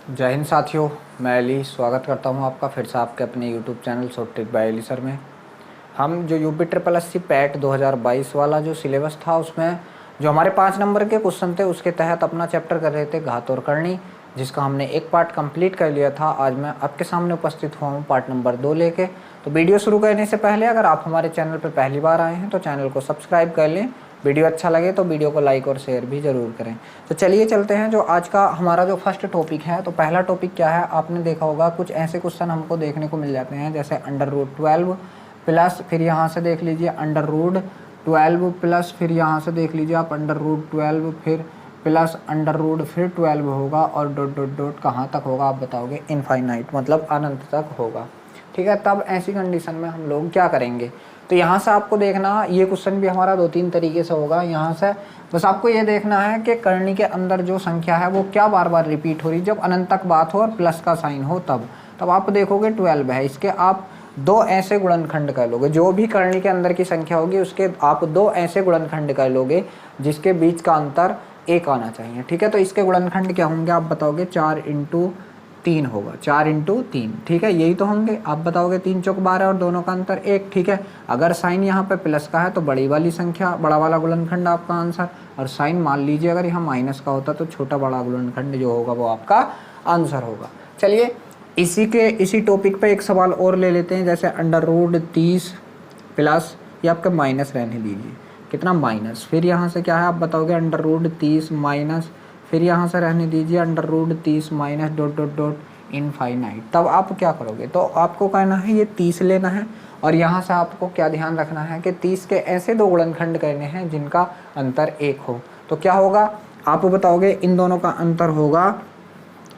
जय हिंद साथियों, मैं अली स्वागत करता हूं आपका फिर से आपके अपने YouTube channel short trick bye Ali sir में। हम जो यूपी ट्रिपल एससी पैट 2022 वाला जो सिलेबस था उसमें जो हमारे 5 नंबर के क्वेश्चन थे उसके तहत अपना चैप्टर कर रहे थे घात और करनी, जिसका हमने एक पार्ट कंप्लीट कर लिया था। आज मैं आपके सामने उपस्थित हुआ हूँ पार्ट नंबर 2 लेके। तो वीडियो शुरू करने से पहले अगर आप हमारे चैनल पर पहली बार आए हैं तो चैनल को सब्सक्राइब कर लें। वीडियो अच्छा लगे तो वीडियो को लाइक और शेयर भी ज़रूर करें। तो चलिए चलते हैं जो आज का हमारा जो फर्स्ट टॉपिक है। तो पहला टॉपिक क्या है, आपने देखा होगा कुछ ऐसे क्वेश्चन हमको देखने को मिल जाते हैं जैसे अंडर रूट 12 प्लस, फिर यहाँ से देख लीजिए अंडर रूट 12 प्लस, फिर यहाँ से देख लीजिए आप अंडर रूट 12 फिर प्लस अंडर रूट फिर 12 होगा और डॉट डॉट डॉट कहाँ तक होगा आप बताओगे, इनफाइनाइट मतलब अनंत तक होगा। ठीक है, तब ऐसी कंडीशन में हम लोग क्या करेंगे। तो यहाँ से आपको देखना, ये क्वेश्चन भी हमारा 2-3 तरीके से होगा। यहाँ से बस आपको ये देखना है कि करनी के अंदर जो संख्या है वो क्या बार बार रिपीट हो रही, जब अनंत तक बात हो और प्लस का साइन हो तब आप देखोगे 12 है, इसके आप 2 ऐसे गुणनखंड कर लोगे। जो भी करनी के अंदर की संख्या होगी उसके आप 2 ऐसे गुणनखंड कर लोगे जिसके बीच का अंतर 1 आना चाहिए। ठीक है, तो इसके गुणनखंड क्या होंगे आप बताओगे, 4 × 3 होगा, 4 × 3। ठीक है, यही तो होंगे। आप बताओगे 3 चौक 12 और दोनों का अंतर 1। ठीक है, अगर साइन यहाँ पे प्लस का है तो बड़ी वाली संख्या, बड़ा वाला गुणनखंड आपका आंसर, और साइन मान लीजिए अगर यहाँ माइनस का होता तो छोटा बड़ा गुणनखंड जो होगा वो आपका आंसर होगा। चलिए इसी टॉपिक पे एक सवाल और ले लेते हैं, जैसे अंडर रूट 30 प्लस, ये आपका माइनस रहने दीजिए, कितना माइनस, फिर यहाँ से क्या है आप बताओगे अंडर रूट 30 माइनस, फिर यहाँ से रहने दीजिए under root 30 minus dot dot dot infinite. तब आप क्या करोगे, तो आपको कहना है ये 30 लेना है और यहाँ से आपको क्या ध्यान रखना है कि 30 के ऐसे 2 गुणनखंड करने हैं जिनका अंतर 1 हो। तो क्या होगा आप बताओगे, इन दोनों का अंतर होगा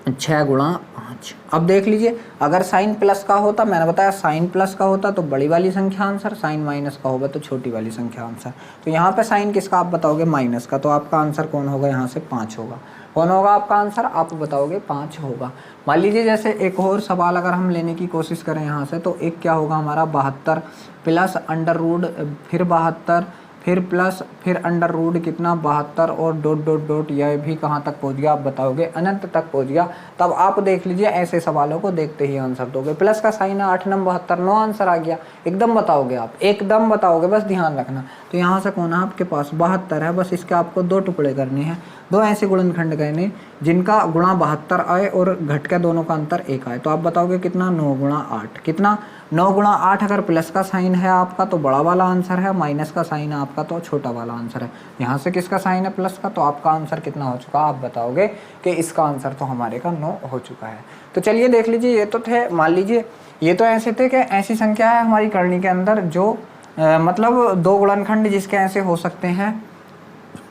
6 × 5। अब देख लीजिए, अगर साइन प्लस का होता, मैंने बताया साइन प्लस का होता तो बड़ी वाली संख्या आंसर, साइन माइनस का होगा तो छोटी वाली संख्या आंसर। तो यहाँ पे साइन किसका आप बताओगे, माइनस का, तो आपका आंसर कौन होगा, यहाँ से 5 होगा। कौन होगा आपका आंसर, आप बताओगे 5 होगा। मान लीजिए जैसे एक और सवाल अगर हम लेने की कोशिश करें यहाँ से, तो एक क्या होगा हमारा 72 प्लस अंडर रूट फिर 72 फिर प्लस फिर अंडर रूट कितना 72 और डॉट डॉट डॉट, यह भी कहाँ तक पहुँच गया आप बताओगे, अनंत तक पहुँच गया। तब आप देख लीजिए ऐसे सवालों को देखते ही आंसर दोगे। प्लस का साइन है 8 9 72, 9 आंसर आ गया, एकदम बताओगे आप, एकदम बताओगे, बस ध्यान रखना। तो यहाँ से कौन है आपके पास 72 है, बस इसके आपको 2 टुकड़े करने हैं, 2 ऐसे गुणनखंड करने जिनका गुणा 72 आए और घट के दोनों का अंतर 1 आए। तो आप बताओगे कितना, 9 × 8, कितना 9 × 8। अगर प्लस का साइन है आपका तो बड़ा वाला आंसर है, माइनस का साइन है आपका तो छोटा वाला आंसर है। यहाँ से किसका साइन है प्लस का, तो आपका आंसर कितना हो चुका, आप बताओगे कि इसका आंसर तो हमारे का 9 हो चुका है। तो चलिए देख लीजिए, ये तो थे, मान लीजिए ये तो ऐसे थे कि ऐसी संख्या है हमारी करनी के अंदर जो मतलब 2 गुणनखंड जिसके ऐसे हो सकते हैं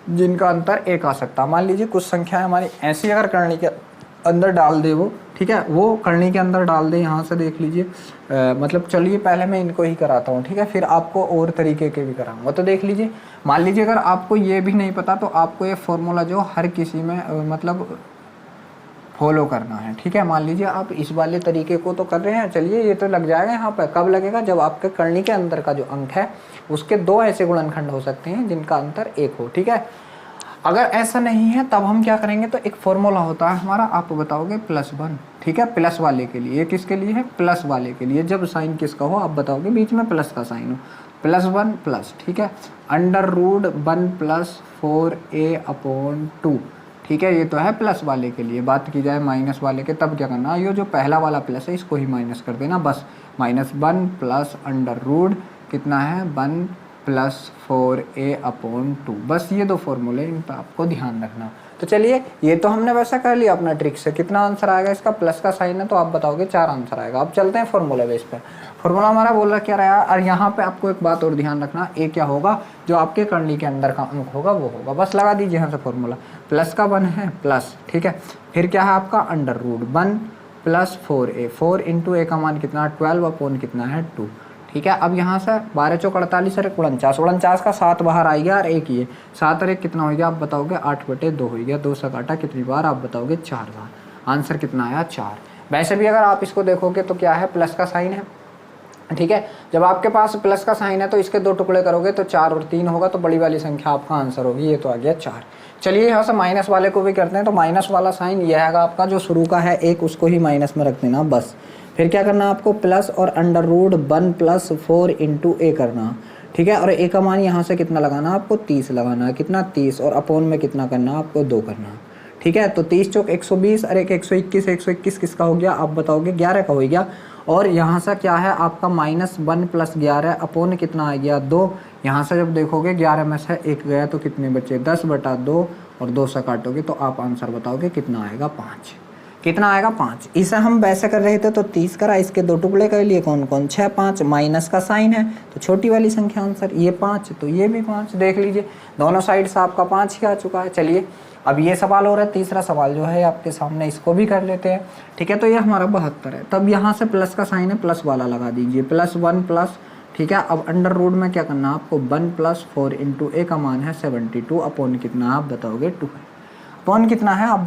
जिनका अंतर 1 आ सकता है। मान लीजिए कुछ संख्या हमारी ऐसी अगर करनी के अंदर डाल दे वो, ठीक है, वो करनी के अंदर डाल दे। यहाँ से देख लीजिए मतलब चलिए पहले मैं इनको ही कराता हूँ, ठीक है, फिर आपको और तरीके के भी कराऊंगा। तो देख लीजिए, मान लीजिए अगर आपको ये भी नहीं पता तो आपको ये फॉर्मूला जो हर किसी में मतलब फॉलो करना है। ठीक है, मान लीजिए आप इस वाले तरीके को तो कर रहे हैं, चलिए ये तो लग जाएगा यहाँ पर। कब लगेगा, जब आपके करनी के अंदर का जो अंक है उसके 2 ऐसे गुणनखंड हो सकते हैं जिनका अंतर 1 हो। ठीक है, अगर ऐसा नहीं है तब हम क्या करेंगे, तो एक फॉर्मूला होता है हमारा, आप बताओगे +1। ठीक है, प्लस वाले के लिए, किसके लिए है, प्लस वाले के लिए, जब साइन किसका हो आप बताओगे बीच में प्लस का साइन हो, +1 प्लस, ठीक है, अंडर रूट 1 + 4a/2। ठीक है, ये तो है प्लस वाले के लिए। बात की जाए माइनस वाले के, तब क्या करना, ये जो पहला वाला प्लस है इसको ही माइनस कर देना, बस -1 प्लस अंडर रूट कितना है 1 + 4a/2। बस ये 2 फॉर्मूले, इन पर आपको ध्यान रखना। तो चलिए ये तो हमने वैसा कर लिया अपना ट्रिक से। कितना आंसर आएगा इसका, प्लस का साइन है तो आप बताओगे 4 आंसर आएगा। अब चलते हैं फॉर्मूला बेस पे। फॉर्मूला हमारा बोल रहा क्या रहा, और यहाँ पे आपको एक बात और ध्यान रखना, ए क्या होगा, जो आपके करनी के अंदर का अंक होगा वो होगा। बस लगा दीजिए यहाँ से फॉर्मूला, प्लस का 1 है प्लस, ठीक है, फिर क्या है आपका अंडर रूट 1 + 4a, 4 × a का मान कितना 12 कितना है 2। ठीक है, अब यहाँ से 12 चौक 48 और 49 का 7 बाहर आ गया और 1 ये 7 और 1 कितना हो गया आप बताओगे 8/2 हो गया। 2 से काटा कितनी बार आप बताओगे 4 बार। आंसर कितना आया 4। वैसे भी अगर आप इसको देखोगे तो क्या है, प्लस का साइन है। ठीक है, जब आपके पास प्लस का साइन है तो इसके 2 टुकड़े करोगे तो 4 और 3 होगा, तो बड़ी वाली संख्या आपका आंसर होगी, ये तो आ गया 4। चलिए यहाँ से माइनस वाले को भी करते हैं। तो माइनस वाला साइन ये आएगा आपका, जो शुरू का है एक उसको ही माइनस में रख देना बस। फिर क्या करना आपको, प्लस और अंडर रूट 1 + 4 × a करना, ठीक है। और a का मान यहाँ से कितना लगाना आपको, 30 लगाना है। कितना, 30, और अपॉन में कितना करना आपको, 2 करना, ठीक है। तो 30 चौक 120, और एक 121, 121 किसका हो गया आप बताओगे, 11 का हो गया। और यहाँ से क्या है आपका -1 + 11 अपॉन कितना आ गया, 2। यहाँ से जब देखोगे 11 में से 1 गया तो कितने बचे, 10/2, और 2 से काटोगे तो आप आंसर बताओगे कितना आएगा, 5। कितना आएगा, 5। इसे हम वैसे कर रहे थे तो 30 करा, इसके 2 टुकड़े कर लिए, कौन कौन, 6, 5, माइनस का साइन है तो छोटी वाली संख्या आंसर, ये 5 तो ये भी 5। देख लीजिए दोनों साइड से आपका 5 ही आ चुका है। चलिए अब ये सवाल हो रहा है, तीसरा सवाल जो है आपके सामने, इसको भी कर लेते हैं, ठीक है। तो ये हमारा 72 है। तब यहाँ से प्लस का साइन है, प्लस वाला लगा दीजिए, +1 प्लस, ठीक है। अब अंडर रूट में क्या करना आपको, 1 + 4 × a का मान है 72, अपॉन कितना आप बताओगे, 2 है। अपॉन कितना है आप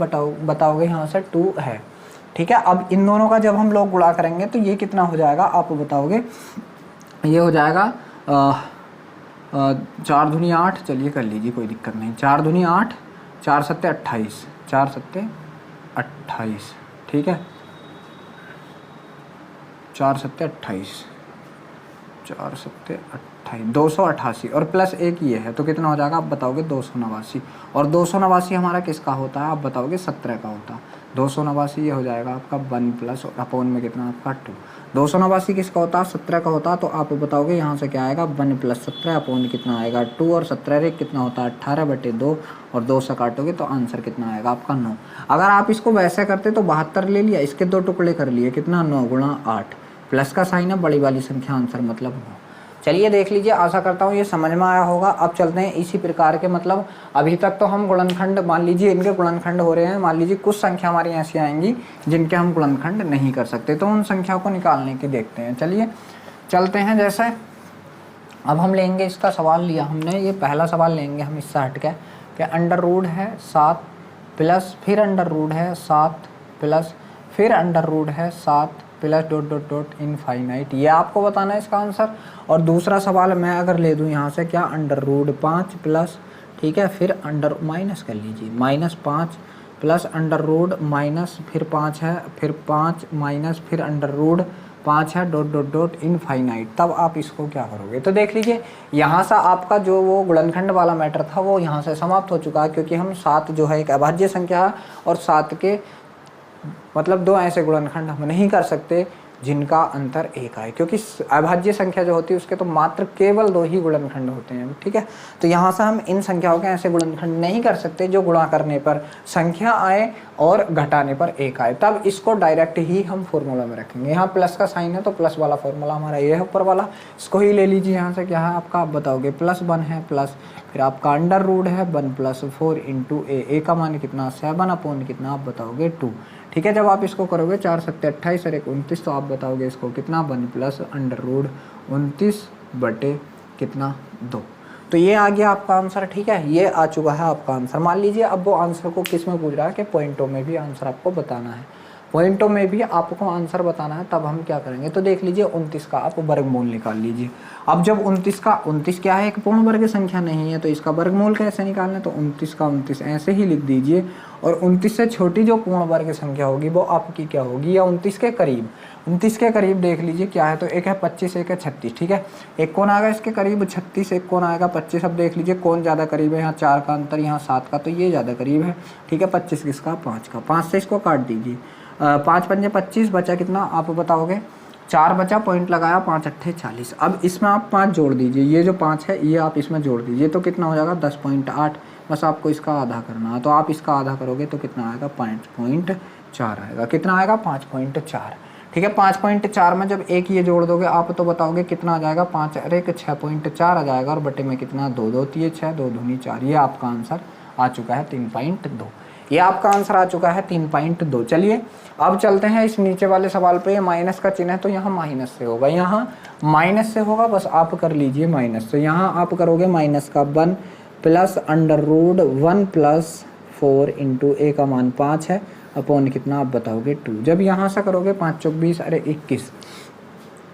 बताओगे यहाँ से 2 है, ठीक है। अब इन दोनों का जब हम लोग गुणा करेंगे तो ये कितना हो जाएगा आप बताओगे, ये हो जाएगा 4 दूनी 8, चलिए कर लीजिए कोई दिक्कत नहीं, 4 दूनी 8, 4 7 28, 4 7 28, ठीक है, 4 7 28, 4 7 28, 288, और प्लस 1 ये है तो कितना हो जाएगा आप बताओगे, 289। और 289 हमारा किसका होता है आप बताओगे, 17 का होता है। 289 ये हो जाएगा आपका 1 प्लस अपॉन में कितना आपका 2। 289 किसका होता है, 17 का होता है। तो आप बताओगे यहाँ से क्या आएगा, 1 + 17 अपॉन कितना आएगा, 2, और 17 कितना होता है 18/2, और 2 से काटोगे तो आंसर कितना आएगा आपका 9। अगर आप इसको वैसे करते तो 72 ले लिया, इसके 2 टुकड़े कर लिए, कितना, 9 × 8, प्लस का साइन है, बड़ी वाली संख्या, आंसर मतलब 9। चलिए देख लीजिए, आशा करता हूँ ये समझ में आया होगा। अब चलते हैं इसी प्रकार के, मतलब अभी तक तो हम गुणनखंड, मान लीजिए इनके गुणनखंड हो रहे हैं, मान लीजिए कुछ संख्या हमारी ऐसी आएंगी जिनके हम गुणनखंड नहीं कर सकते, तो उन संख्याओं को निकालने की देखते हैं। चलिए चलते हैं। जैसे अब हम लेंगे, इसका सवाल लिया हमने, ये पहला सवाल लेंगे हम इससे हट के, कि अंडर रूट है 7 प्लस, फिर अंडर रूट है 7 प्लस, फिर अंडर रूट है 7 प्लस ... इनफाइनाइट, ये आपको बताना है इसका आंसर। और दूसरा सवाल मैं अगर ले दूं यहाँ से, क्या, अंडर रूट 5 प्लस, ठीक है, फिर अंडर माइनस कर लीजिए, -5 प्लस अंडर रूट माइनस, फिर 5 है, फिर 5 माइनस, फिर अंडर रूट 5 है ... इनफाइनाइट। तब आप इसको क्या करोगे, तो देख लीजिए यहाँ से आपका जो वो गुणनखंड वाला मैटर था वो यहाँ से समाप्त हो चुका है, क्योंकि हम 7 जो है एक अभाज्य संख्या है, और 7 के मतलब 2 ऐसे गुणनखंड हम नहीं कर सकते जिनका अंतर 1 आए, क्योंकि अभाज्य संख्या जो होती है उसके तो मात्र केवल 2 ही गुणनखंड होते हैं, ठीक है। तो यहाँ से हम इन संख्याओं के ऐसे गुणनखंड नहीं कर सकते जो गुणा करने पर संख्या आए और घटाने पर 1 आए। तब इसको डायरेक्ट ही हम फॉर्मूला में रखेंगे। यहाँ प्लस का साइन है तो प्लस वाला फॉर्मूला हमारा ये है ऊपर वाला, इसको ही ले लीजिए। यहाँ से क्या है आपका, आप बताओगे +1 है, प्लस फिर आपका अंडर रूट है 1 + 4 × a का मान कितना, 7 अपॉन कितना आप बताओगे 2, ठीक है। जब आप इसको करोगे 4 7 28 और 1 29, तो आप बताओगे इसको कितना, 1 + अंडर रूट 29 बटे कितना 2। तो ये आ गया आपका आंसर, ठीक है, ये आ चुका है आपका आंसर। मान लीजिए अब वो आंसर को किस में पूछ रहा है कि पॉइंटों में भी आंसर आपको बताना है, पॉइंटों में भी आपको आंसर बताना है। तब हम क्या करेंगे, तो देख लीजिए 29 का आप वर्गमूल निकाल लीजिए। अब जब 29 क्या है, एक पूर्ण वर्ग संख्या नहीं है, तो इसका वर्गमूल कैसे निकालना है, तो 29 का 29 ऐसे ही लिख दीजिए। और 29 से छोटी जो पूर्ण वर्ग संख्या होगी वो आपकी क्या होगी, या 29 के करीब, 29 के करीब देख लीजिए क्या है, तो एक है 25, एक है 36, ठीक है। एक कौन आएगा इसके करीब 36, एक कौन आएगा 25। अब देख लीजिए कौन ज़्यादा करीब है, यहाँ 4 का अंतर, यहाँ 7 का, तो ये ज़्यादा करीब है, ठीक है। 25 किसका, 5 का, 5 से इसको काट दीजिए, 5 पंजे 25, बचा कितना आप बताओगे, 4 बचा, पॉइंट लगाया, 5 अट्ठे 40। अब इसमें आप 5 जोड़ दीजिए, ये जो 5 है ये आप इसमें जोड़ दीजिए, तो कितना हो जाएगा 10.8। बस आपको इसका आधा करना है, तो आप इसका आधा करोगे तो कितना आएगा, 5.4 आएगा। कितना आएगा, 5.4, ठीक है। 5.4 में जब एक ये जोड़ दोगे आप तो बताओगे कितना आ जाएगा, 5 और 1 6.4 आ जाएगा, और बटे में कितना 2 2 3 6 2 दूनी 4। ये आपका आंसर आ चुका है 3.2। ये आपका आंसर आ चुका है 3.2। चलिए अब चलते हैं इस नीचे वाले सवाल पे। माइनस का चिन्ह है तो यहाँ माइनस से होगा, यहाँ माइनस से होगा, बस आप कर लीजिए माइनस। तो यहाँ आप करोगे माइनस का 1 प्लस अंडर रूट 1 + 4 × a का मान 5 है, अपॉन कितना आप बताओगे 2। जब यहाँ से करोगे 5 चौक 20 अरे 21,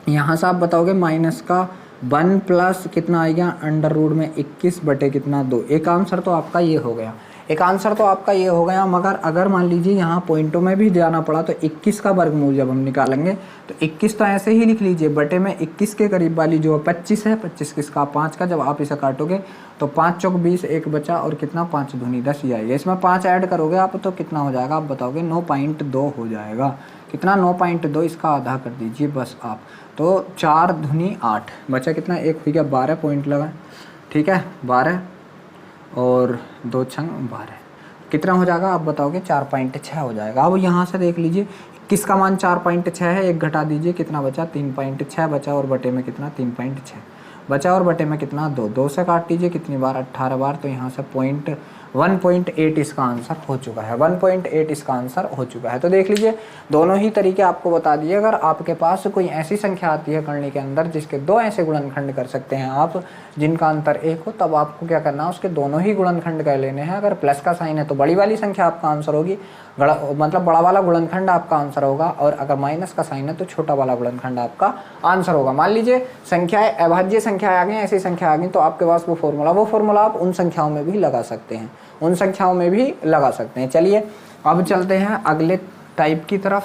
यहाँ से आप बताओगे माइनस का 1 प्लस कितना आएगा अंडर रूट में 21 बटे कितना 2। एक आंसर तो आपका ये हो गया। एक आंसर तो आपका ये हो गया, मगर अगर मान लीजिए यहाँ पॉइंटों में भी जाना पड़ा तो 21 का वर्गमूल जब हम निकालेंगे तो 21 तो ऐसे ही लिख लीजिए, बटे में 21 के करीब वाली जो 25 है, 25 किसका 5 का, जब आप इसे काटोगे तो 5 चौक 20, एक बचा और कितना 5 दूनी 10 ही आएगा। इसमें 5 ऐड करोगे आप तो कितना हो जाएगा आप बताओगे, 9.2 हो जाएगा। कितना 9.2, इसका आधा कर दीजिए बस आप, तो 4 दूनी 8 बचा कितना, एक हो गया 12 पॉइंट लगा, ठीक है 12 और 2 छंग 12 कितना हो जाएगा आप बताओगे, 4.6 हो जाएगा। अब यहाँ से देख लीजिए किसका मान 4.6 है, एक घटा दीजिए कितना बचा 3.6 बचा, और बटे में कितना 3.6 बचा, और बटे में कितना 2, 2 से काट दीजिए कितनी बार 18 बार, तो यहाँ से 1.8 इसका आंसर हो चुका है, 1.8 इसका आंसर हो चुका है। तो देख लीजिए दोनों ही तरीके आपको बता दिए। अगर आपके पास कोई ऐसी संख्या आती है करने के अंदर जिसके 2 ऐसे गुणनखंड कर सकते हैं आप जिनका अंतर 1 हो, तब आपको क्या करना है, उसके दोनों ही गुणनखंड कर लेने हैं। अगर प्लस का साइन है तो बड़ी वाली संख्या आपका आंसर होगी, मतलब बड़ा वाला गुणनखंड आपका आंसर होगा, और अगर माइनस का साइन है तो छोटा वाला गुणनखंड आपका आंसर होगा। मान लीजिए संख्याएं अभाज्य संख्याएं आ गई, ऐसी संख्या आ गई, तो आपके पास वो फॉर्मूला आप उन संख्याओं में भी लगा सकते हैं, उन संख्याओं में भी लगा सकते हैं। चलिए अब चलते हैं अगले टाइप की तरफ।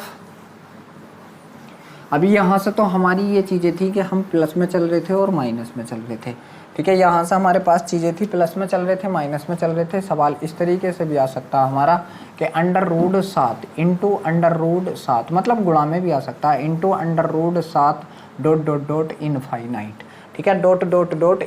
अभी यहाँ से तो हमारी ये चीज़ें थी कि हम प्लस में चल रहे थे और माइनस में चल रहे थे, ठीक है। यहाँ से हमारे पास चीज़ें थी प्लस में चल रहे थे, माइनस में चल रहे थे। सवाल इस तरीके से भी आ सकता है हमारा कि √7 इंटू √7, मतलब गुणा में भी आ सकता है, इंटू √7 ... इनफाइनाइट, ठीक है, ...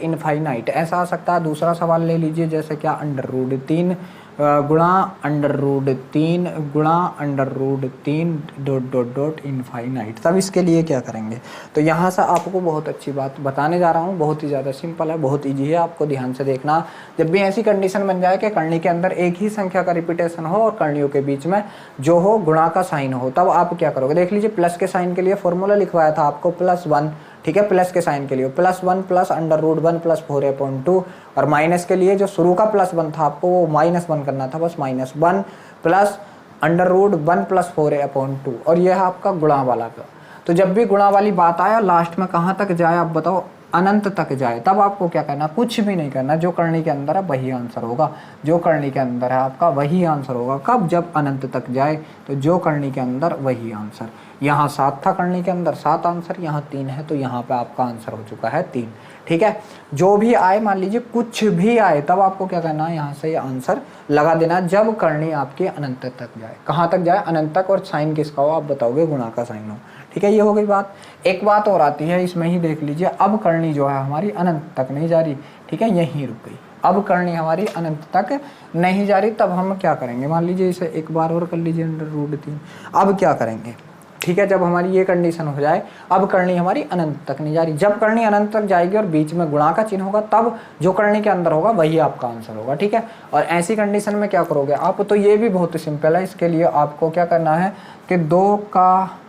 इनफाइनाइट ऐसा आ सकता है। दूसरा सवाल ले लीजिए, जैसे क्या √3 गुणा √3 गुणा √3 ... इनफाइनाइट। तब इसके लिए क्या करेंगे, तो यहाँ से आपको बहुत अच्छी बात बताने जा रहा हूँ, बहुत ही ज़्यादा सिंपल है, बहुत ईजी है, आपको ध्यान से देखना। जब भी ऐसी कंडीशन बन जाए कि करनी के अंदर एक ही संख्या का रिपीटेशन हो और करनियों के बीच में जो हो गुणा का साइन हो, तब आप क्या करोगे। देख लीजिए प्लस के साइन के लिए फॉर्मूला लिखवाया था आपको +1, ठीक है, प्लस के साइन के लिए +1 + √1 + 4/2, और माइनस के लिए जो शुरू का +1 था आपको वो -1 करना था, बस -1 + √1 + 4/2, और यह है आपका गुणा वाला का। तो जब भी गुणा वाली बात आया लास्ट में कहाँ तक जाए आप बताओ, अनंत तक जाए, तब आपको क्या करना, कुछ भी नहीं करना, जो करनी के अंदर है वही आंसर होगा, जो करनी के अंदर है आपका वही आंसर होगा। कब, जब अनंत तक जाए, तो जो करनी के अंदर वही आंसर। यहाँ 7 था करनी के अंदर, 7 आंसर, यहाँ 3 है, तो यहाँ पे आपका आंसर हो चुका है 3, ठीक है। जो भी आए, मान लीजिए कुछ भी आए, तब आपको क्या करना है, यहाँ से ये आंसर लगा देना, जब करनी आपकी अनंत तक जाए। कहाँ तक जाए, अनंत तक, और साइन किसका हो आप बताओगे, गुणा का साइन हो, ठीक है। ये हो गई बात। एक बात और आती है इसमें ही, देख लीजिए, अब करनी जो है हमारी अनंत तक नहीं जा रही, ठीक है, यहीं रुक गई। अब करनी हमारी अनंत तक नहीं जा रही, तब हम क्या करेंगे, मान लीजिए इसे एक बार और कर लीजिए √3। अब क्या करेंगे, ठीक है, जब हमारी ये कंडीशन हो जाए, अब करनी हमारी अनंत तक नहीं जा रही, जब करनी अनंत तक जाएगी और बीच में गुणा का चिन्ह होगा, तब जो करनी के अंदर होगा वही आपका आंसर होगा, ठीक है। और ऐसी कंडीशन में क्या करोगे आप, तो ये भी बहुत सिंपल है। इसके लिए आपको क्या करना है कि 2 का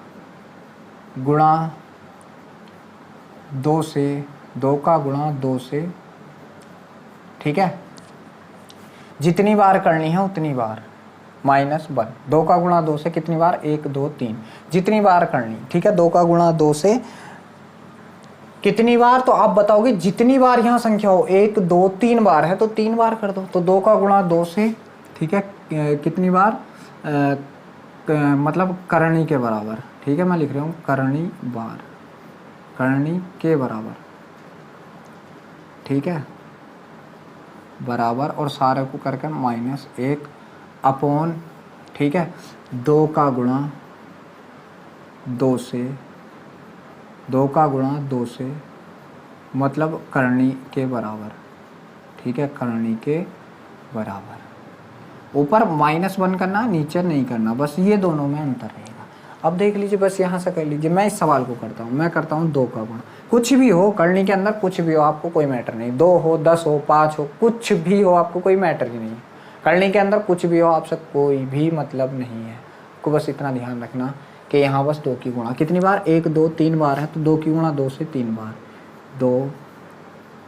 गुणा 2 से, 2 का गुणा 2 से, ठीक है, जितनी बार करनी है उतनी बार -1, 2 का गुणा 2 से कितनी बार, 1 2 3, जितनी बार करनी, ठीक है। 2 का गुणा 2 से कितनी बार, तो आप बताओगे जितनी बार यहाँ संख्या हो, 1 2 3 बार है तो 3 बार कर दो। तो 2 का गुणा 2 से, ठीक है, कितनी बार, मतलब करनी के बराबर, ठीक है, मैं लिख रहा हूँ करनी बार, करनी के बराबर, ठीक है, बराबर, और सारे को करके -1 अपॉन, ठीक है, 2 का गुणा 2 से, 2 का गुणा 2 से, मतलब करनी के बराबर, ठीक है, करनी के बराबर। ऊपर -1 करना, नीचे नहीं करना, बस ये दोनों में अंतर रहेगा। अब देख लीजिए, बस यहाँ से कर लीजिए, मैं इस सवाल को करता हूँ, मैं करता हूँ 2 का गुणा, कुछ भी हो करनी के अंदर, कुछ भी हो, आपको कोई मैटर नहीं, 2 हो 10 हो 5 हो, कुछ भी हो, आपको कोई मैटर ही नहीं है। करनी के अंदर कुछ भी हो, आपसे कोई भी मतलब नहीं है। आपको बस इतना ध्यान रखना कि यहाँ बस 2 की गुणा कितनी बार, 1 2 3 बार है, तो 2 की गुणा 2 से 3 बार, 2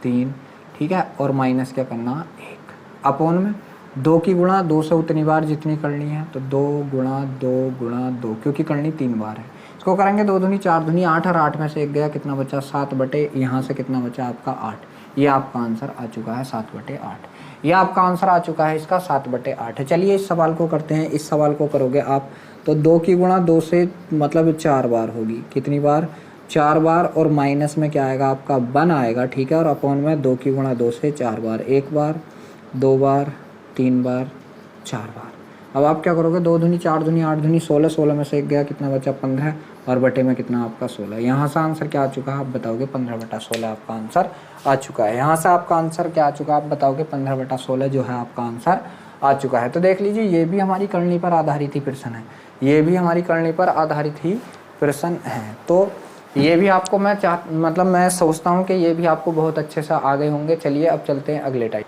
3, ठीक है, और माइनस क्या करना, 1 अपॉन में 2 की गुणा 2 से उतनी बार जितनी करनी है, तो 2 गुणा 2 गुणा 2, क्योंकि करनी 3 बार है। इसको करेंगे 2 दूनी 4 दूनी 8, और 8 में से 1 गया, कितना बचा 7 बटे यहाँ से कितना बचा आपका 8, ये आपका आंसर आ चुका है 7/8। ये आपका आंसर आ चुका है इसका 7/8 है। चलिए इस सवाल को करते हैं। इस सवाल को करोगे आप तो 2 की गुणा 2 से मतलब 4 बार होगी। कितनी बार? 4 बार। और माइनस में क्या आएगा आपका 1 आएगा, ठीक है। और अपॉन में 2 की गुणा 2 से 4 बार, 1 बार, 2 बार, 3 बार, 4 बार। अब आप क्या करोगे? 2 दूनी 4 दूनी 8 दूनी 16, 16 में से 1 गया, कितना बचा? 15, और बटे में कितना आपका 16। यहाँ से आंसर क्या आ चुका है आप बताओगे? 15/16 आपका आंसर आ चुका है। यहाँ से आपका आंसर क्या आ चुका है आप बताओगे? 15/16 जो है आपका आंसर आ चुका है। तो देख लीजिए ये भी हमारी करनी पर आधारित ही प्रश्न है, ये भी हमारी करनी पर आधारित ही प्रश्न है। तो ये भी आपको मैं सोचता हूँ कि ये भी आपको बहुत अच्छे से आ गए होंगे। चलिए अब चलते हैं अगले टाइप।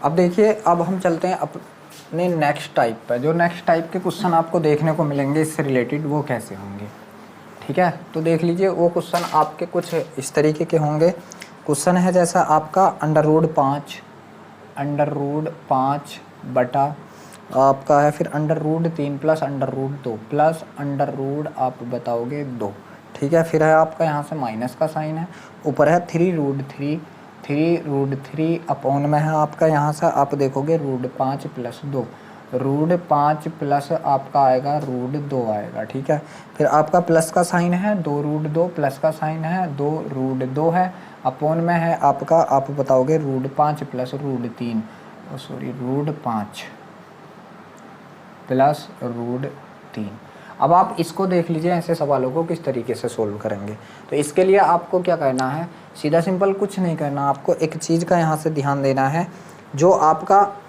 अब देखिए अब हम चलते हैं अपने नेक्स्ट टाइप पर। जो नेक्स्ट टाइप के क्वेश्चन आपको देखने को मिलेंगे इससे रिलेटेड वो कैसे होंगे, ठीक है। तो देख लीजिए वो क्वेश्चन आपके कुछ इस तरीके के होंगे। क्वेश्चन है जैसा आपका √5 बटा आपका है फिर √3 प्लस √2 प्लस आप बताओगे 2, ठीक है। फिर है आपका यहाँ से माइनस का साइन है, ऊपर है 3√3 अपॉन में है आपका यहाँ से आप देखोगे √5 प्लस 2, √5 प्लस आपका आएगा √2 आएगा, ठीक है। फिर आपका प्लस का साइन है 2√2 प्लस का साइन है 2√2 है, अपॉन में है आपका आप बताओगे √5 प्लस √3 √5 प्लस √3। अब आप इसको देख लीजिए ऐसे सवालों को किस तरीके से सोल्व करेंगे। तो इसके लिए आपको क्या करना है? सीधा सिंपल कुछ नहीं करना, आपको एक चीज़ का यहाँ से ध्यान देना है। जो आपका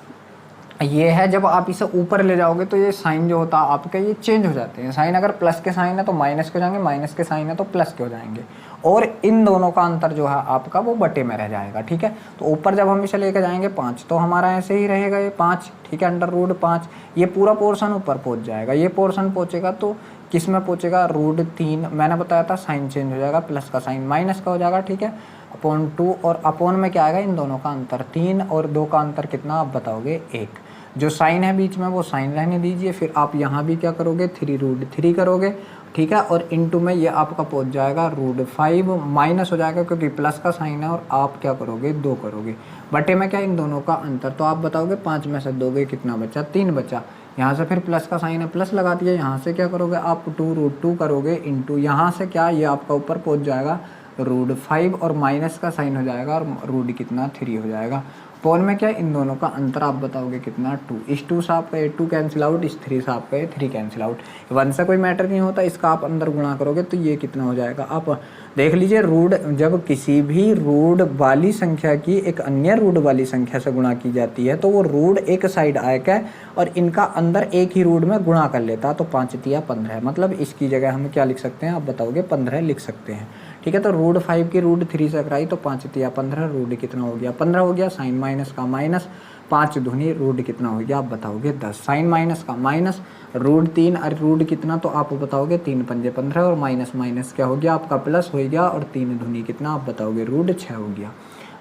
ये है जब आप इसे ऊपर ले जाओगे तो ये साइन जो होता है आपके ये चेंज हो जाते हैं। साइन अगर प्लस के साइन है तो माइनस के हो जाएंगे, माइनस के साइन है तो प्लस के हो जाएंगे, और इन दोनों का अंतर जो है आपका वो बटे में रह जाएगा, ठीक है। तो ऊपर जब हम इसे लेके जाएंगे 5 तो हमारा ऐसे ही रहेगा ये 5, ठीक है। √5 ये पूरा पोर्शन ऊपर पहुंच जाएगा। ये पोर्शन पहुंचेगा तो किस में पहुंचेगा? √3। मैंने बताया था साइन चेंज हो जाएगा, प्लस का साइन माइनस का हो जाएगा, ठीक है। अपॉन 2 और अपॉन में क्या आएगा? इन दोनों का अंतर 3 और 2 का अंतर कितना आप बताओगे? 1। जो साइन है बीच में वो साइन रहने दीजिए। फिर आप यहाँ भी क्या करोगे? 3√3 करोगे, ठीक है। और इनटू में ये आपका पहुँच जाएगा √5 माइनस हो जाएगा क्योंकि प्लस का साइन है, और आप क्या करोगे? 2 करोगे, बटे में क्या? इन दोनों का अंतर। तो आप बताओगे 5 में से 2 गए, कितना बचा? 3 बचा। यहाँ से फिर प्लस का साइन है, प्लस लगा दिया। यहाँ से क्या करोगे आप? 2√2 करोगे इंटू यहाँ से क्या ये आपका ऊपर पहुँच जाएगा √5 और माइनस का साइन हो जाएगा और रूट कितना? 3 हो जाएगा। पोल में क्या? इन दोनों का अंतर आप बताओगे कितना? 2। इस 2 से आपका 2 कैंसिल आउट, इस 3 से आपका 3 कैंसिल आउट। 1 से कोई मैटर नहीं होता, इसका आप अंदर गुणा करोगे तो ये कितना हो जाएगा? आप देख लीजिए रूट जब किसी भी रूट वाली संख्या की एक अन्य रूट वाली संख्या से गुणा की जाती है तो वो रूट एक साइड आएगा और इनका अंदर एक ही रूट में गुणा कर लेता है। तो 5 तिया 15, मतलब इसकी जगह हम क्या लिख सकते हैं आप बताओगे? 15 लिख सकते हैं, ठीक है। तो √5 की √3 से कराई तो 5 तिया 15, रूट कितना हो गया? 15 हो गया। साइन माइनस का माइनस, 5 दूनी रूट कितना हो गया? आप बताओगे 10। साइन माइनस का माइनस, √3 और रूट कितना? तो आप बताओगे 3 पंजे 15 और माइनस माइनस क्या हो गया आपका? प्लस हो गया। और 3 दूनी कितना? आप बताओगे √6 हो गया।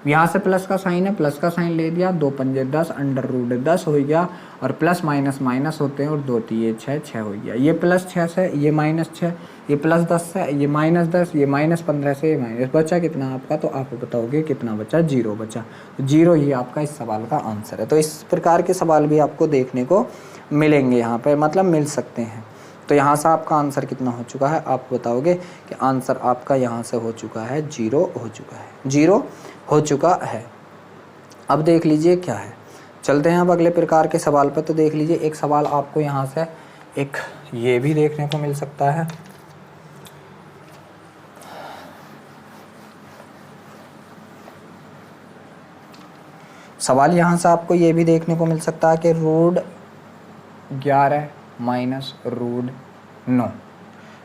यहाँ से प्लस का साइन है, प्लस का साइन ले दिया, 2 पंजे 10 √10 हो गया। और प्लस माइनस माइनस होते हैं और 2 तिये 6, 6 हो गया। ये +6 से ये -6, ये +10 से ये -10, ये -15 से ये माइनस, बचा कितना आपका? तो आप बताओगे कितना बचा? 0 बचा। 0 ही आपका इस सवाल का आंसर है। तो इस प्रकार के सवाल भी आपको देखने को मिलेंगे यहाँ पे, मतलब मिल सकते हैं। तो यहाँ से आपका आंसर कितना हो चुका है? आप बताओगे कि आंसर आपका यहाँ से हो चुका है 0 हो चुका है, 0 हो चुका है। अब देख लीजिए क्या है, चलते हैं अब अगले प्रकार के सवाल पर। तो देख लीजिए एक सवाल आपको यहाँ से एक ये भी देखने को मिल सकता है। सवाल यहाँ से आपको ये भी देखने को मिल सकता है कि √11 माइनस √9,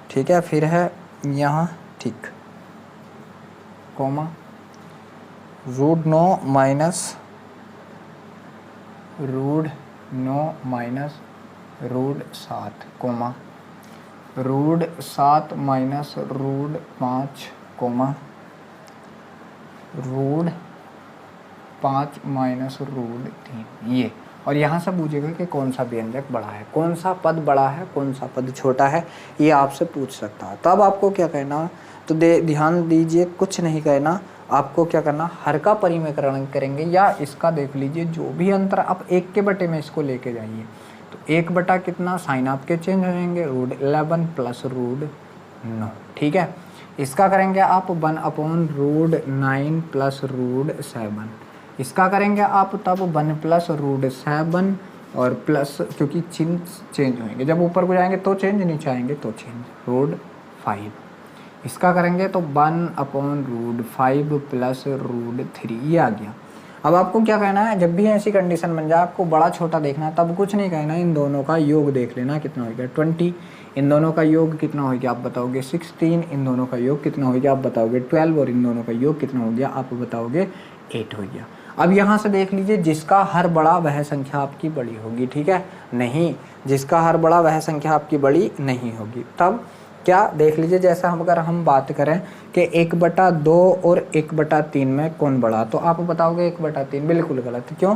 ठीक है। फिर है यहाँ ठीक comma √9 minus √7 comma √7 minus √5 comma √5 minus √3 ये। और यहाँ से पूछेगा कि कौन सा व्यंजक बड़ा है, कौन सा पद बड़ा है, कौन सा पद छोटा है, ये आपसे पूछ सकता है। तब आपको क्या करना? तो ध्यान दीजिए, कुछ नहीं करना, आपको क्या करना, हर का परिमेयकरण करेंगे या इसका देख लीजिए जो भी अंतर आप 1 के बटे में इसको लेके जाइए तो 1 बटा कितना साइन आपके चेंज हो जाएंगे √11 प्लस √9, ठीक है। इसका करेंगे आप 1/√9 प्लस √7, इसका करेंगे आप तब 1 प्लस √7 और प्लस, क्योंकि चिन्ह चेंज होंगे, जब ऊपर को जाएंगे तो चेंज, नीचे आएंगे तो चेंज, √5। इसका करेंगे तो 1/√5 प्लस √3, ये आ गया। अब आपको क्या कहना है, जब भी ऐसी कंडीशन बन जाए आपको बड़ा छोटा देखना है, तब कुछ नहीं कहना है, इन दोनों का योग देख लेना कितना हो गया 20, इन दोनों का योग कितना हो गया आप बताओगे 16, इन दोनों का योग कितना हो गया आप बताओगे 12 और इन दोनों का योग कितना हो गया आप बताओगे 8 हो गया। अब यहाँ से देख लीजिए जिसका हर बड़ा वह संख्या आपकी बड़ी होगी, ठीक है। नहीं, जिसका हर बड़ा वह संख्या आपकी बड़ी नहीं होगी। तब क्या देख लीजिए, जैसा हम अगर हम बात करें कि 1/2 और 1/3 में कौन बड़ा, तो आप बताओगे 1/3, बिल्कुल गलत। क्यों?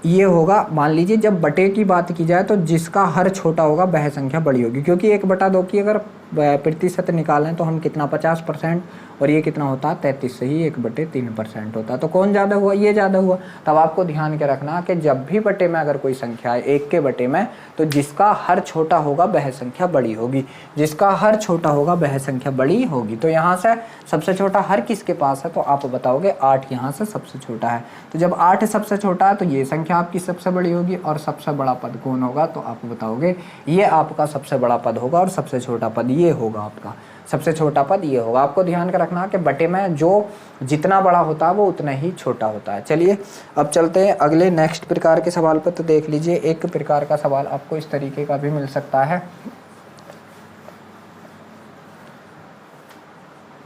ये होगा, मान लीजिए जब बटे की बात की जाए तो जिसका हर छोटा होगा वह संख्या बड़ी होगी, क्योंकि 1/2 की अगर प्रतिशत निकालें तो हम कितना 50%, और ये कितना होता है 33 से ही 1/3% होता है, तो कौन ज़्यादा हुआ, ये ज़्यादा हुआ। तब आपको ध्यान के रखना कि जब भी बटे में अगर कोई संख्या है 1 के बटे में, तो जिसका हर छोटा होगा वह संख्या बड़ी होगी, जिसका हर छोटा होगा वह संख्या बड़ी होगी। तो यहाँ से सबसे छोटा हर किसके पास है, तो आप बताओगे 8 यहाँ से सबसे छोटा है। तो जब 8 सबसे छोटा है तो ये संख्या आपकी सबसे बड़ी होगी, और सबसे बड़ा पद कौन होगा, तो आप बताओगे ये आपका सबसे बड़ा पद होगा, और सबसे छोटा पद ये होगा, आपका सबसे छोटा पद ये होगा। आपको ध्यान का रखना कि बटे में जो जितना बड़ा होता है वो उतना ही छोटा होता है। चलिए अब चलते हैं अगले नेक्स्ट प्रकार के सवाल पर। तो देख लीजिए एक प्रकार का सवाल आपको इस तरीके का भी मिल सकता है,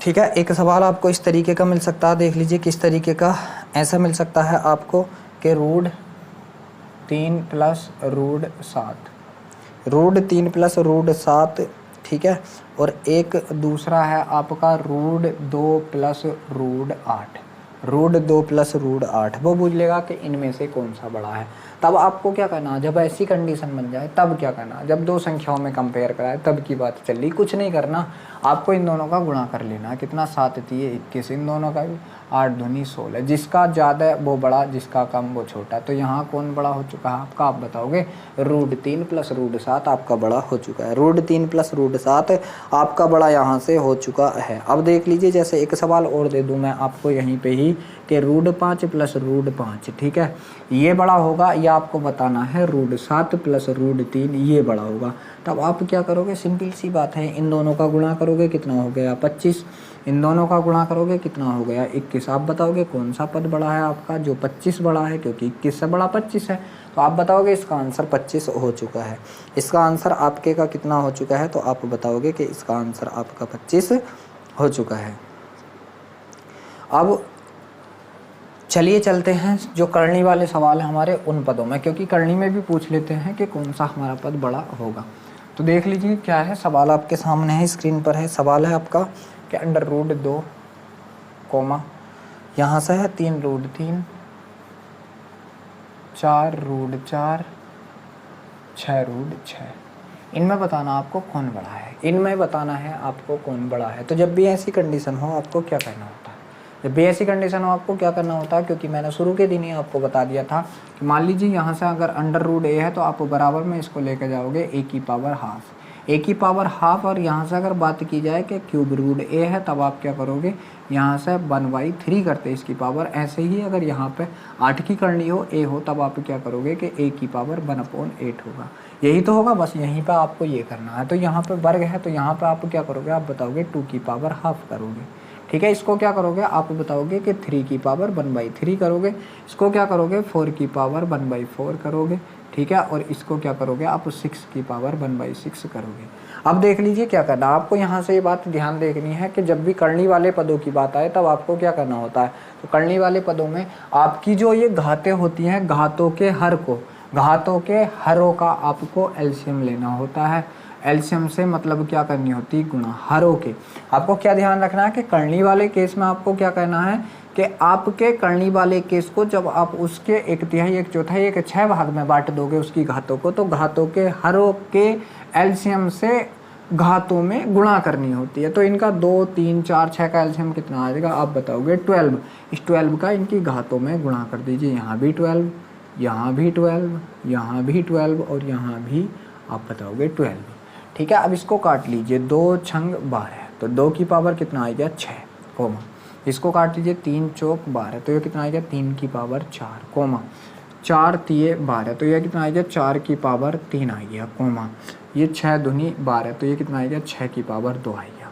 ठीक है। एक सवाल आपको इस तरीके का मिल सकता है, देख लीजिए किस तरीके का। ऐसा मिल सकता है आपको कि √3 प्लस √7, √3 प्लस √7, ठीक है। और एक दूसरा है आपका √2 प्लस √8, √2 प्लस √8, वो पूछ लेगा कि इनमें से कौन सा बड़ा है। तब आपको क्या करना, जब ऐसी कंडीशन बन जाए तब क्या करना, जब दो संख्याओं में कंपेयर कराए तब की बात चल रही, कुछ नहीं करना, आपको इन दोनों का गुणा कर लेना है। कितना 7 3 21, इन दोनों का भी 8 दूनी 16, जिसका ज़्यादा वो बड़ा, जिसका कम वो छोटा। तो यहाँ कौन बड़ा हो चुका है आपका, आप बताओगे √3 प्लस √7 आपका बड़ा हो चुका है, √3 प्लस √7 आपका बड़ा यहाँ से हो चुका है। अब देख लीजिए जैसे एक सवाल और दे दूँ मैं आपको यहीं पे ही कि √5 प्लस √5, ठीक है, ये बड़ा होगा, या आपको बताना है √7 प्लस √3 ये बड़ा होगा। तब आप क्या करोगे, सिंपल सी बात है, इन दोनों का गुणा करोगे कितना हो गया 25, इन दोनों का गुणा करोगे कितना हो गया 21। आप बताओगे कौन सा पद बड़ा है आपका, जो 25 बड़ा है, क्योंकि 21 से बड़ा 25 है। तो आप बताओगे इसका आंसर 25 हो चुका है। इसका आंसर आपके का कितना हो चुका है, तो आप बताओगे कि इसका आंसर आपका 25 हो चुका है। अब चलिए चलते हैं जो करनी वाले सवाल हैं हमारे उन पदों में, क्योंकि करनी में भी पूछ लेते हैं कि कौन सा हमारा पद बड़ा होगा। तो देख लीजिए क्या है सवाल, आपके सामने है, स्क्रीन पर है। सवाल है आपका कि √2 कोमा यहाँ से है 3√3, 4√4, 6√6, इनमें बताना आपको कौन बड़ा है, इनमें बताना है आपको कौन बड़ा है। तो जब भी ऐसी कंडीशन हो आपको क्या करना होता है, जब भी ऐसी कंडीशन हो आपको क्या करना होता है, क्योंकि मैंने शुरू के दिन ही आपको बता दिया था कि मान लीजिए यहाँ से अगर √a है तो आप बराबर में इसको लेकर जाओगे a की पावर हाफ, और यहाँ से अगर बात की जाए कि √a है तब आप क्या करोगे, यहाँ से 1/3 करते हैं इसकी पावर। ऐसे ही अगर यहाँ पे 8 की करनी हो a हो तब आप क्या करोगे कि a की पावर 1/8 होगा, यही तो होगा, बस यहीं पे आपको ये करना है। तो यहाँ पे वर्ग है तो यहाँ पे आप क्या करोगे, आप बताओगे 2 की पावर हाफ करोगे, ठीक है। इसको क्या करोगे, आप बताओगे कि 3 की पावर 1/3 करोगे, इसको क्या करोगे 4 की पावर 1/4 करोगे, ठीक है। और इसको क्या करोगे आप 6 की पावर 1/6 करोगे। अब देख लीजिए क्या करना, आपको यहाँ से ये बात ध्यान देखनी है कि जब भी करनी वाले पदों की बात आए तब आपको क्या करना होता है। तो करनी वाले पदों में आपकी जो ये घातें होती हैं, घातों के हरों का आपको एलसीएम लेना होता है। एलसीएम से मतलब क्या करनी होती है, गुणा हरों के। आपको क्या ध्यान रखना है कि करनी वाले केस में आपको क्या करना है कि आपके करनी वाले केस को जब आप उसके 1/3, 1/4, 1/6 भाग में बांट दोगे उसकी घातों को, तो घातों के हरों के एलसीएम से घातों में गुणा करनी होती है। तो इनका 2, 3, 4, 6 का एलसीएम कितना आ जाएगा आप बताओगे 12। इस 12 का इनकी घातों में गुणा कर दीजिए, यहाँ भी 12, यहाँ भी 12, यहाँ भी 12 और यहाँ भी आप बताओगे 12। ठीक है, अब इसको काट लीजिए, 2 छंग 12, तो 2 की पावर कितना आ गया 6 कोमा। इसको काट लीजिए, 3 चौक 12, तो ये कितना आ गया 3 की पावर 4 कोमा। 4 तिये 12, तो ये कितना आ गया 4 की पावर 3 आ गया कोमा। ये 6 दूनी 12, तो ये कितना आ गया 6 की पावर 2 आ गया।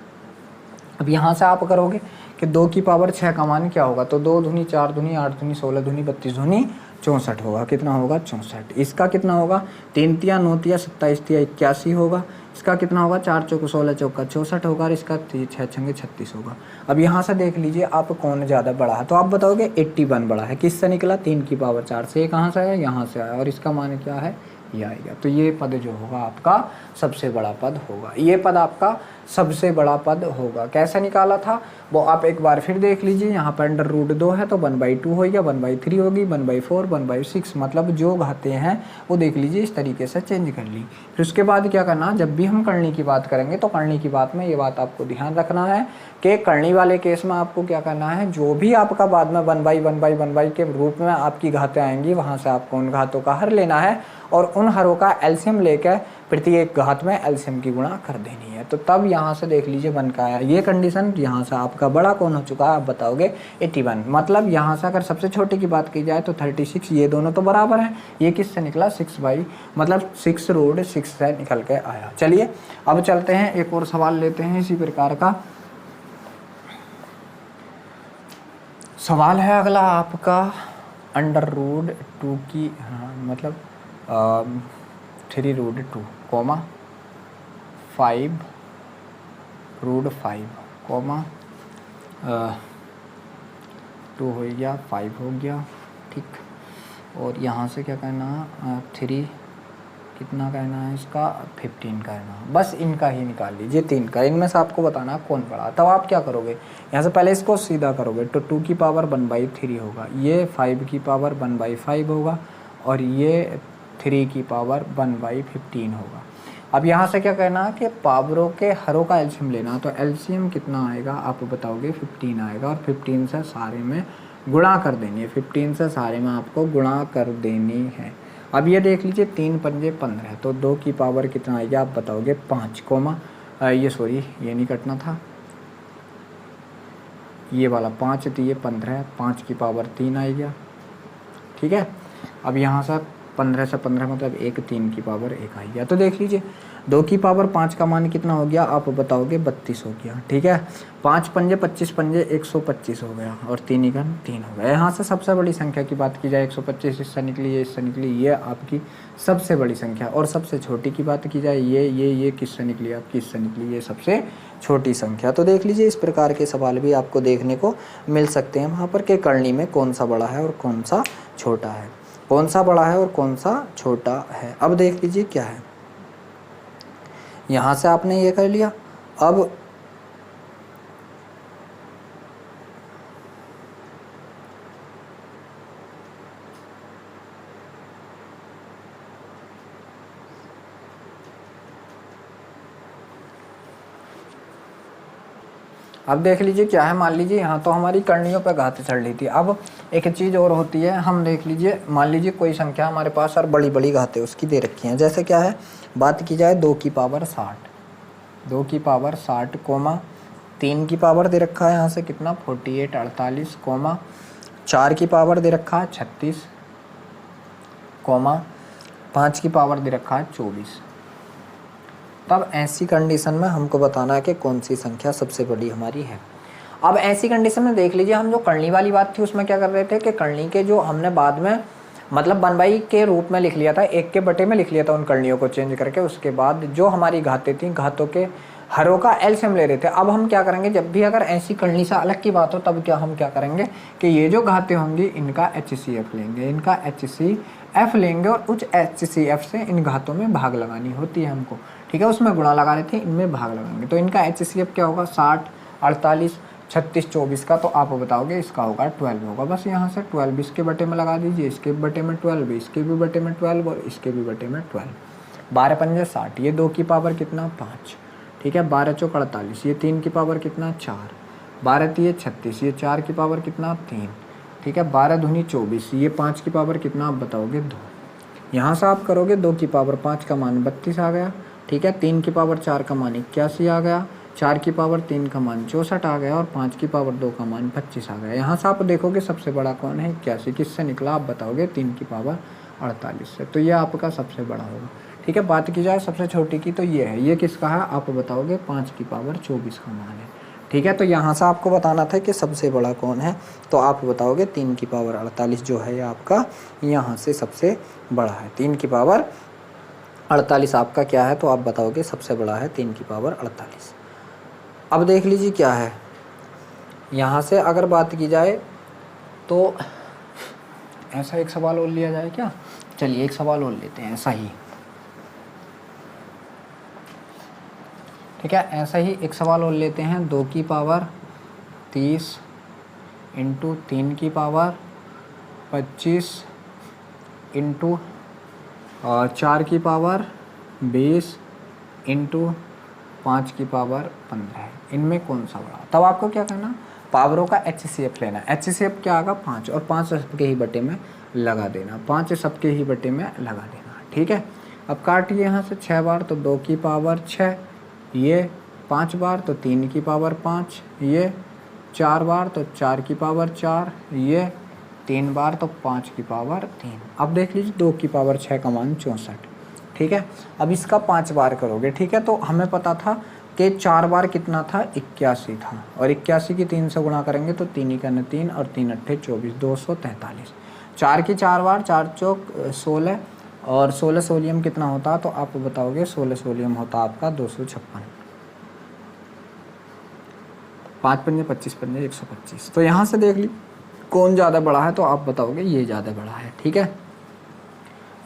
अब यहाँ से आप करोगे कि 2 की पावर 6 का मान क्या होगा, तो 2 दूनी 4 दूनी 8 दूनी 16 दूनी 32 दूनी 64 होगा। कितना होगा 64। इसका कितना होगा 3 तिया 9 तिया 27 तिया 81 होगा। इसका कितना होगा 4 चौक 16 चौका 64 होगा और इसका 6 छंगे 36 होगा। अब यहाँ से देख लीजिए आप कौन ज़्यादा बड़ा है, तो आप बताओगे 81 बड़ा है। किससे निकला 3 की पावर 4 से। ये कहाँ से आया यहाँ से आया और इसका मान क्या है ये आएगा। तो ये पद जो होगा आपका सबसे बड़ा पद होगा, ये पद आपका सबसे बड़ा पद होगा। कैसे निकाला था वो आप एक बार फिर देख लीजिए। यहाँ पर √2 है तो 1/2 हो गया, 1/3 होगी, 1/4, 1/6, मतलब जो घाते हैं वो देख लीजिए इस तरीके से चेंज कर ली। फिर उसके बाद क्या करना, जब भी हम करनी की बात करेंगे तो करनी की बात में ये बात आपको ध्यान रखना है कि करनी वाले केस में आपको क्या करना है, जो भी आपका बाद में 1/1/1 के रूप में आपकी घातें आएंगी वहाँ से आपको उन घातों का हर लेना है और उन हरों का एलसीएम लेकर प्रत्येक घात में एलसीएम की गुणा कर देनी है। तो तब यहाँ से देख लीजिए बन का आया ये कंडीशन। यहाँ से आपका बड़ा कौन हो चुका है आप बताओगे 81। मतलब यहाँ से अगर सबसे छोटे की बात की जाए तो 36, ये दोनों तो बराबर हैं। ये किससे निकला 6 मतलब 6√6 से निकल के आया। चलिए अब चलते हैं एक और सवाल लेते हैं इसी प्रकार का। सवाल है अगला आपका √2 की मतलब 3√2 कोमा 5√5 कोमा 2 हो गया 5 हो गया। ठीक, और यहाँ से क्या करना 3 कितना करना है इसका 15 करना। बस इनका ही निकाल लीजिए 3 का, इनमें से आपको बताना कौन बड़ा। तब आप क्या करोगे यहाँ से पहले इसको सीधा करोगे तो 2 की पावर 1/3 होगा, ये 5 की पावर 1/5 होगा और ये 3 की पावर 1/15 होगा। अब यहाँ से क्या करना कि पावरों के हरों का एलसीएम लेना, तो एलसीएम कितना आएगा आप बताओगे 15 आएगा और 15 से सारे में गुणा कर देनी है। 15 से सारे में आपको गुणा कर देनी है। अब ये देख लीजिए 3 पंजे 15, तो 2 की पावर कितना आएगा आप बताओगे 5 कोमा ये सॉरी ये नहीं कटना था, ये वाला 5 तो ये 15, 5 की पावर 3 आएगा। ठीक है, अब यहाँ से 15 से 15 मतलब 1, 3 की पावर 1 आ गया। तो देख लीजिए 2 की पावर 5 का मान कितना हो गया आप बताओगे 32 हो गया। ठीक है, 5 पंजे 25 पंजे 125 हो गया और 3 इकन 3 हो गया। यहाँ से सबसे बड़ी संख्या की बात की जाए 125 इससे निकली, ये इससे निकली, ये आपकी सबसे बड़ी संख्या। और सबसे छोटी की बात की जाए ये किससे निकली आपकी, इससे निकली, ये सबसे छोटी संख्या। तो देख लीजिए इस प्रकार के सवाल भी आपको देखने को मिल सकते हैं वहाँ पर कि करनी में कौन सा बड़ा है और कौन सा छोटा है, कौन सा बड़ा है और कौन सा छोटा है। अब देख लीजिए क्या है, यहाँ से आपने ये कर लिया। अब देख लीजिए क्या है, मान लीजिए यहाँ तो हमारी करणियों पर घातें चढ़ रही थी। अब एक चीज़ और होती है, हम देख लीजिए मान लीजिए कोई संख्या हमारे पास और बड़ी बड़ी घातें उसकी दे रखी हैं। जैसे क्या है, बात की जाए 2 की पावर 60, 2 की पावर 60 कोमा 3 की पावर दे रखा है यहाँ से कितना 48 48 कोमा 4 की पावर दे रखा है 36 कोमा 5 की पावर दे रखा है 24। तब ऐसी कंडीशन में हमको बताना है कि कौन सी संख्या सबसे बड़ी हमारी है। अब ऐसी कंडीशन में देख लीजिए हम जो करनी वाली बात थी उसमें क्या कर रहे थे कि करनी के जो हमने बाद में मतलब 1/, के रूप में लिख लिया था, 1 के बटे में लिख लिया था उन करणियों को चेंज करके। उसके बाद जो हमारी घातें थी घातों के हरों का एलसीएम ले रहे थे। अब हम क्या करेंगे, जब भी अगर ऐसी करनी से अलग की बात हो तब हम क्या करेंगे कि ये जो घातें होंगी इनका HCF लेंगे, इनका HCF लेंगे और उस HCF से इन घातों में भाग लगानी होती है हमको। ठीक है, उसमें गुणा लगा रहे थे, इनमें भाग लगाएंगे। तो इनका HCF क्या होगा 60 48 36 24 का, तो आप बताओगे इसका होगा 12 होगा। बस यहाँ से 12 इसके बटे में लगा दीजिए, इसके बटे में 12, इसके भी बटे में 12 और इसके भी बटे में 12, 12 पंजे 60, ये 2 की पावर कितना 5। ठीक है। 12 चौक 48, ये 3 की पावर कितना 4, 12 तिये 36, ये 4 की पावर कितना 3, ठीक है। 12 दूनी 24, ये 5 की पावर कितना आप बताओगे 2। यहाँ से आप करोगे 2 की पावर 5 का मान 32 आ गया, ठीक है। 3 की पावर 4 का मान 81 आ गया, 4 की पावर 3 का मान 64 आ गया और 5 की पावर 2 का मान 25 आ गया। यहाँ से आप देखोगे सबसे बड़ा कौन है 81, किससे निकला आप बताओगे 3 की पावर 48 से, तो ये आपका सबसे बड़ा होगा, ठीक है। बात की जाए सबसे छोटी की तो ये है, ये किसका है आप बताओगे 5 की पावर 24 का मान है, ठीक है। तो यहाँ से आपको बताना था कि सबसे बड़ा कौन है, तो आप बताओगे 3 की पावर 48 जो है ये आपका यहाँ से सबसे बड़ा है। 3 की पावर 48 आपका क्या है, तो आप बताओगे सबसे बड़ा है 3 की पावर 48। अब देख लीजिए क्या है, यहाँ से अगर बात की जाए तो ऐसा एक सवाल और लिया जाए क्या, चलिए एक सवाल और लेते हैं ऐसा ही, ठीक है। ऐसा ही एक सवाल और लेते हैं, 2 की पावर 30 इंटू 3 की पावर 25 इंटू 4 की पावर 20 इंटू 5 की पावर 15 है, इनमें कौन सा बड़ा। तब आपको क्या करना, पावरों का HCF लेना। HCF क्या आएगा 5, और 5 सबके ही बटे में लगा देना, 5 सबके ही बटे में लगा देना, ठीक है। अब काटिए यहाँ से 6 बार तो 2 की पावर 6, ये 5 बार तो 3 की पावर 5, ये 4 बार तो 4 की पावर 4, ये 3 बार तो 5 की पावर 3। अब देख लीजिए 2 की पावर 6 का मान 64, ठीक है। अब इसका 5 बार करोगे, ठीक है। तो हमें पता था कि 4 बार कितना था 81 था, और 81 की 3 से गुणा करेंगे तो 3 का 3 और 3 अट्ठे 24, 243। 4 की 4 बार 4 चौक 16, और 16 सोलियम कितना होता, तो आप बताओगे 16 सोलियम होता आपका 256, 5 पंजे 25 पंजे 125। तो यहाँ से देख ली कौन ज़्यादा बड़ा है, तो आप बताओगे ये ज़्यादा बड़ा है, ठीक है,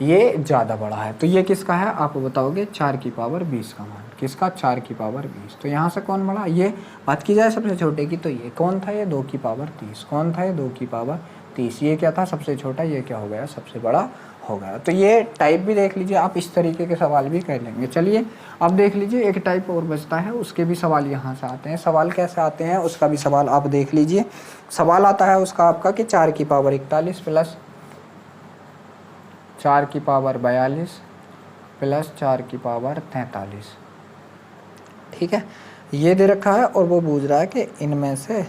ये ज़्यादा बड़ा है। तो ये किसका है आप बताओगे 4 की पावर 20 का मान, किसका 4 की पावर 20। तो यहाँ से कौन बड़ा, ये बात की जाए सबसे छोटे की तो ये कौन था, ये 2 की पावर 30, कौन था ये 2 की पावर 30, ये क्या था सबसे छोटा, ये क्या हो गया सबसे बड़ा हो गया। तो ये टाइप भी देख लीजिए आप, इस तरीके के सवाल भी कर लेंगे। चलिए अब देख लीजिए एक टाइप और बचता है, उसके भी सवाल यहाँ से आते हैं। सवाल कैसे आते हैं उसका भी सवाल आप देख लीजिए। सवाल आता है उसका आपका कि 4 की पावर 41 प्लस 4 की पावर 42 प्लस 4 की पावर 43, ठीक है। ये दे रखा है और वो पूछ रहा है कि इनमें से,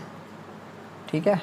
ठीक है,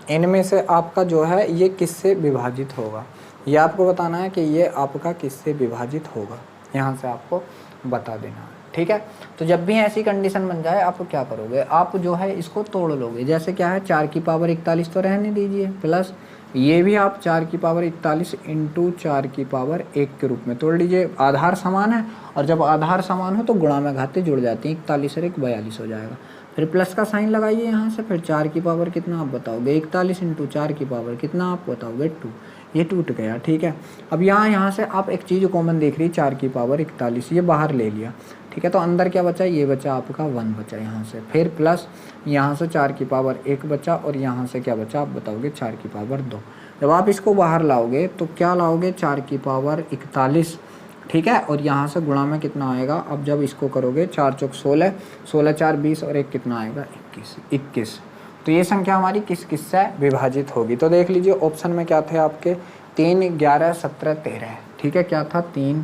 इनमें से आपका जो है ये किससे विभाजित होगा, ये आपको बताना है कि ये आपका किससे विभाजित होगा, यहाँ से आपको बता देना है, ठीक है। तो जब भी ऐसी कंडीशन बन जाए आप क्या करोगे, आप जो है इसको तोड़ लोगे। जैसे क्या है 4 की पावर 41 तो रहने दीजिए, प्लस ये भी आप 4 की पावर 41 इंटू 4 की पावर 1 के रूप में तोड़ लीजिए। आधार समान है, और जब आधार समान हो तो गुणा में घाते जुड़ जाती हैं, 41 और 1 42 हो जाएगा। फिर प्लस का साइन लगाइए यहाँ से, फिर 4 की पावर कितना आप बताओगे 41 इंटू 4 की पावर कितना आप बताओगे 2, ये टूट गया, ठीक है। अब यहाँ से आप एक चीज़ कॉमन देख रही 4 की पावर 41, ये बाहर ले लिया, ठीक है। तो अंदर क्या बचा, ये बचा आपका 1 बचा यहाँ से, फिर प्लस यहाँ से 4 की पावर 1 बचा, और यहाँ से क्या बचा आप बताओगे 4 की पावर 2। जब आप इसको बाहर लाओगे तो क्या लाओगे 4 की पावर 41, ठीक है, और यहाँ से गुणा में कितना आएगा। अब जब इसको करोगे 4 चौक 16, 16 4 20 और 1 कितना आएगा 21। तो ये संख्या हमारी किस किस से विभाजित होगी। तो देख लीजिए ऑप्शन में क्या थे आपके 3 11 17 13, ठीक है। क्या था 3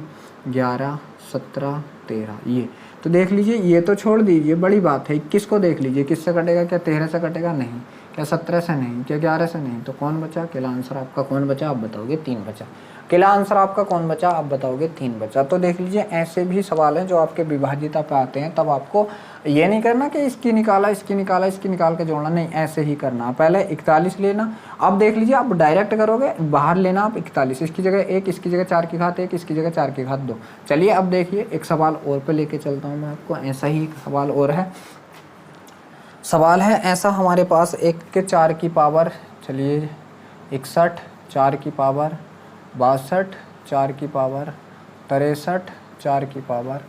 11 17 13, ये तो देख लीजिए, ये तो छोड़ दीजिए, बड़ी बात है 21 को देख लीजिए, किससे कटेगा, क्या 13 से कटेगा, नहीं, क्या 17 से नहीं, क्या 11 से नहीं, तो कौन बचा, अकेला आंसर आपका कौन बचा आप बताओगे 3 बचा। अकेला आंसर आपका कौन बचा आप बताओगे 3 बचा। तो देख लीजिए ऐसे भी सवाल हैं जो आपके विभाजिता पे आते हैं, तब आपको ये नहीं करना कि इसकी निकाला इसकी निकाला इसकी निकाल के जोड़ना, नहीं, ऐसे ही करना। पहले 41 लेना, अब देख लीजिए आप डायरेक्ट करोगे, बाहर लेना आप 41, इसकी जगह 1, इसकी जगह 4 की घात 1, इसकी जगह 4 की घात 2। चलिए अब देखिए एक सवाल और पे लेके चलता हूँ मैं आपको, ऐसा ही एक सवाल और है। सवाल है ऐसा हमारे पास 1 के 4 की पावर, चलिए 61, 4 की पावर 62, 4 की पावर 63, 4 की पावर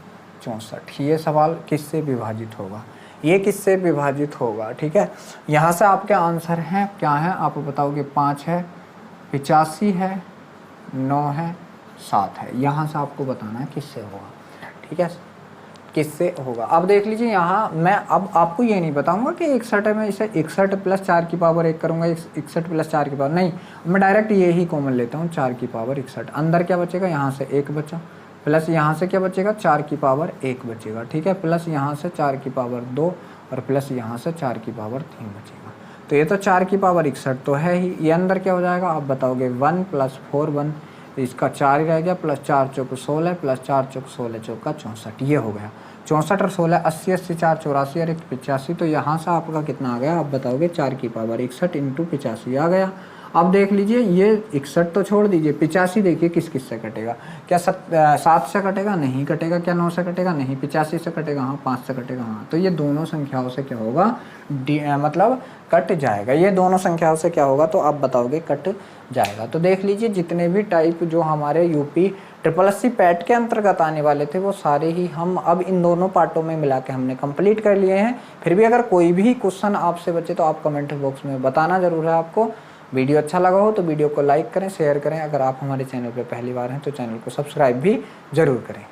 64। ये सवाल किससे विभाजित होगा, ये किससे विभाजित होगा, ठीक है। यहाँ से आपके आंसर हैं क्या है आप बताओगे 5 है, 85 है, 9 है, 7 है। यहाँ से आपको बताना है किससे होगा, ठीक है, किससे होगा। अब देख लीजिए यहाँ मैं अब आपको ये नहीं बताऊंगा कि 61 है, मैं इसे 61 प्लस 4 की पावर 1 करूँगा, 61 प्लस 4 की पावर नहीं, मैं डायरेक्ट ये ही कॉमन लेता हूँ, 4 की पावर 61। अंदर क्या बचेगा, यहाँ से 1 बचा, प्लस यहाँ से क्या बचेगा, 4 की पावर 1 बचेगा, ठीक है, प्लस यहाँ से 4 की पावर 2 और प्लस यहाँ से 4 की पावर 3 बचेगा। तो ये तो 4 की पावर 61 तो है ही, ये अंदर क्या हो जाएगा आप बताओगे, 1 प्लस 4 1, इसका 4 ही रह गया, प्लस 4 चौक 16 प्लस 4 चौक 16 चौका 64, ये हो गया 64 और 16 80 80 4 84 और 1 85। तो यहाँ से आपका कितना आ गया आप बताओगे, 4 की पावर 61 इंटू 85 आ गया। अब देख लीजिए ये 61 तो छोड़ दीजिए, 85 देखिए किस किस से कटेगा, क्या 7 से कटेगा, नहीं कटेगा, क्या 9 से कटेगा, नहीं, 85 से कटेगा, हाँ 5 से कटेगा, हाँ। तो ये दोनों संख्याओं से क्या होगा, मतलब कट जाएगा, ये दोनों संख्याओं से क्या होगा, तो आप बताओगे कट जाएगा। तो देख लीजिए जितने भी टाइप जो हमारे UP triple S C PET के अंतर्गत आने वाले थे वो सारे ही हम अब इन दोनों पार्टों में मिला के हमने कंप्लीट कर लिए हैं। फिर भी अगर कोई भी क्वेश्चन आपसे बचे तो आप कमेंट बॉक्स में बताना ज़रूर है आपको। वीडियो अच्छा लगा हो तो वीडियो को लाइक करें, शेयर करें। अगर आप हमारे चैनल पर पहली बार हैं तो चैनल को सब्सक्राइब भी ज़रूर करें।